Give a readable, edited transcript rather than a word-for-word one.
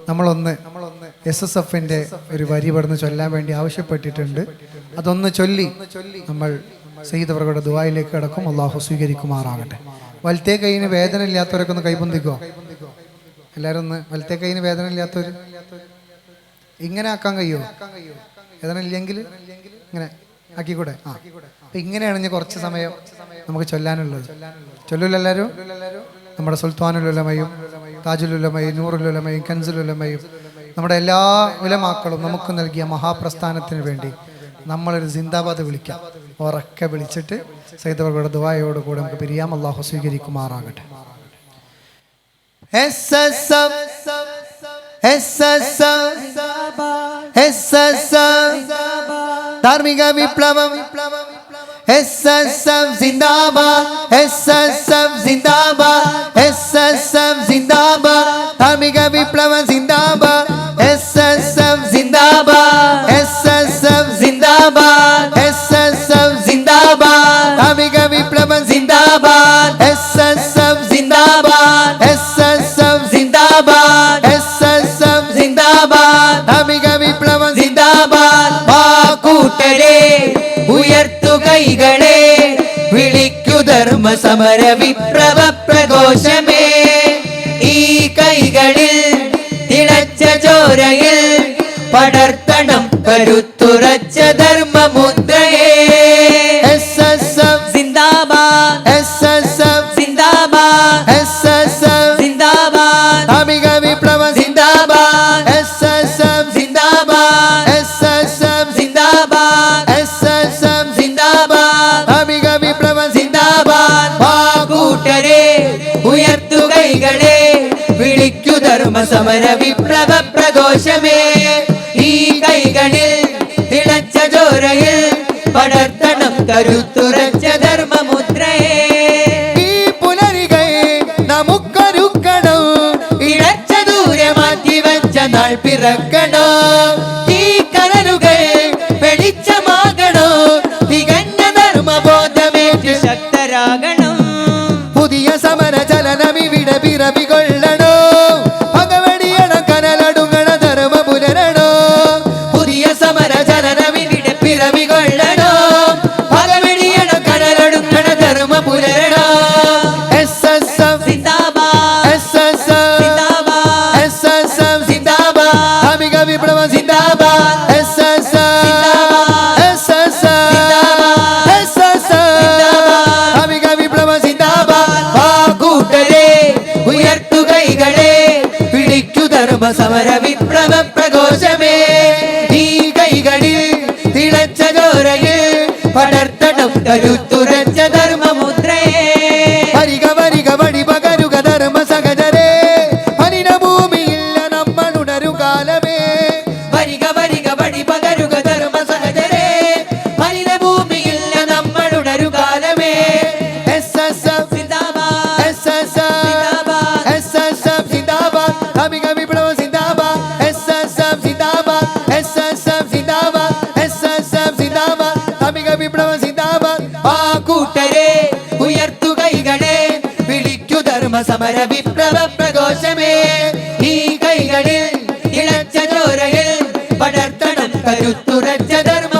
നമ്മളൊന്ന് SSFന്റെ ഒരു വരി ഇവിടുന്ന് ചൊല്ലാൻ വേണ്ടി ആവശ്യപ്പെട്ടിട്ടുണ്ട്. അതൊന്ന് ചൊല്ലി നമ്മൾ സയ്യിദ് അവരുടെ ദുആയിലേക്ക് കടക്കും. അള്ളാഹു സ്വീകരിക്കുമാറാകട്ടെ. വലത്തേ കൈയിന് വേദന ഇല്ലാത്തവരൊക്കെ ഒന്ന് കൈബന്ധിക്കോ? എല്ലാവരും ഒന്ന്. വലത്തേ കൈയിന് വേദന ഇല്ലാത്തവർ ഇങ്ങനെ ആക്കാൻ കഴിയുമോ? വേദന ഇല്ലെങ്കിൽ ഇങ്ങനെ ആക്കിക്കൂടെ? അപ്പൊ ഇങ്ങനെയാണ് ഇനി കുറച്ച് സമയം നമുക്ക് ചൊല്ലാനുള്ളത്. ചൊല്ലൂല എല്ലാവരും? നമ്മുടെ സുൽത്താനുലുലമയും താജുലുലമയും നൂറുലുലമയും കൻസുലുലമയും നമ്മുടെ എല്ലാ ഉലമാക്കളും നമുക്ക് നൽകിയ മഹാപ്രസ്ഥാനത്തിന് വേണ്ടി നമ്മളൊരു സിന്ദാബാദ് വിളിക്കാം. ഉറക്കെ വിളിച്ചിട്ട് സയ്യിദ് അവരുടെ ദുആയോട് കൂടെ നമുക്ക് പിരിയാം. അല്ലാഹു സ്വീകരിക്കുമാറാകട്ടെ. ധാർമ്മിക വിപ്ലവം SSF സിന്ദാബാദ്, SSF സിന്ദാബാദ്, SSF സിന്ദാബാദ്. ധാർമ്മിക വിപ്ലവം സിന്ദാബാദ്, SSF സിന്ദാബാദ്, SSF സിന്ദാബാദ്, SSF സിന്ദാബാദ്. ധാർമ്മിക വിപ്ലവം സിന്ദാബാദ്, SSF സിന്ദാബാദ്, SSF സിന്ദാബാദ്, SSF സിന്ദാബാദ്. ധാർമ്മിക വിപ്ലവം സിന്ദാബാദ്. കൂട്ടരെ ഉയർത്തു കൈകളെ, വിളിക്കു ധർമ്മ സമര വിപ്ലവ പ്രഘോഷമേ. ഈ കൈകളിൽ തിളച്ച ചോരയിൽ പടർത്തണം കരുത്തുറച്ച ധർമ്മമുദ്രയെ. SSF സിന്ദാബാദ്, SSF സിന്ദാബാദ്, SSF സിന്ദാബാദ്. ധാർമ്മിക വിപ്ലവം സിന്ദാബാദ്, SSF സിന്ദാബാദ്, SSF സിന്ദാബാദ്, SSF സിന്ദാബാദ്. ധാർമ്മിക വിപ്ലവം സിന്ദാബാദ്. കൂട്ടരെ ഉയർത്തു കൈകളെ, വിളിക്കു ധർമ്മ സമര വിപ്ലവ പ്രഘോഷമേ. ഈ കൈകളിൽ തിളച്ച ചോരയിൽ പടർത്തണം കരുത്തുറച്ച ധർമ്മമുദ്രയെ. ഈ പുലരികൾ നമുക്കൊരുക്കണം, ഇഴച്ച ദൂരെ മാറ്റി വെച്ച നാൾ പിറക്കണം. ഈ കനലുകൾ വെളിച്ചമാകണം, തികഞ്ഞ ധർമ്മബോധമേറ്റ് ശക്തരാകണം. പുതിയ സമര ചലനം ഇവിടെ പിറവികൊള്ളണോ, ഭഗവടിയണ കനലടുങ്ങണ ധർമ്മ പുലരണോ. പുതിയ സമര ചലനം ഇവിടെ പിറവികൊള്ളണോ, ഭഗവടിയണ കനലടുങ്ങണ ധർമ്മ പുലരണോ. SSF സിന്ദാബാദ്, SSF സിന്ദാബാദ്, SSF സിന്ദാബാദ്. ധാർമ്മിക വിപ്ലവം സിന്ദാബാദ്, SSF SSF SSF. ധാർമ്മിക വിപ്ലവം സിന്ദാബാദ്. കൂട്ടരെ ഉയർത്തു കൈകളെ, പിടിക്കു ധർമ്മ സമര വിപ്ലവ പ്രഘോഷമേ. ഈ കൈകളിൽ തിളച്ച ചോരയിൽ പടർത്തണം കരുത്തുറച്ച ധർമ്മമുദ്രയെ. വരിക വരിക വഴി പകരുക ധർമ്മ സഹചരേ, ഹരിന ഭൂമിയില്ല നമ്മൾ ഉണരു കാലമേ. വരിക വരിക വഴി പകരുക ധർമ്മ സഹചരേ, ഹരിന ഭൂമിയില്ല നമ്മൾ ഉണരു കാലമേ. SSF സിന്ദാബാദ്, SSF സിന്ദാബാദ്, SSF സിന്ദാബാദ്. ധാർമ്മിക വിപ്ലവം സിന്ദാബാദ്, SSF സിന്ദാബാദ്, SSF സിന്ദാബാദ്, SSF സിന്ദാബാദ്. ധാർമ്മിക വിപ്ലവം സിന്ദാബാദ്. കൂട്ടരെ ഉയർത്തു കൈകളെ, വിളിക്കു ധർമ്മ സമര വിപ്ലവ പ്രഘോഷമേ. ഈ കൈകളിൽ ഇളച്ച ചോരയിൽ പടർത്തണം കരുത്തുറച്ച ധർമ്മ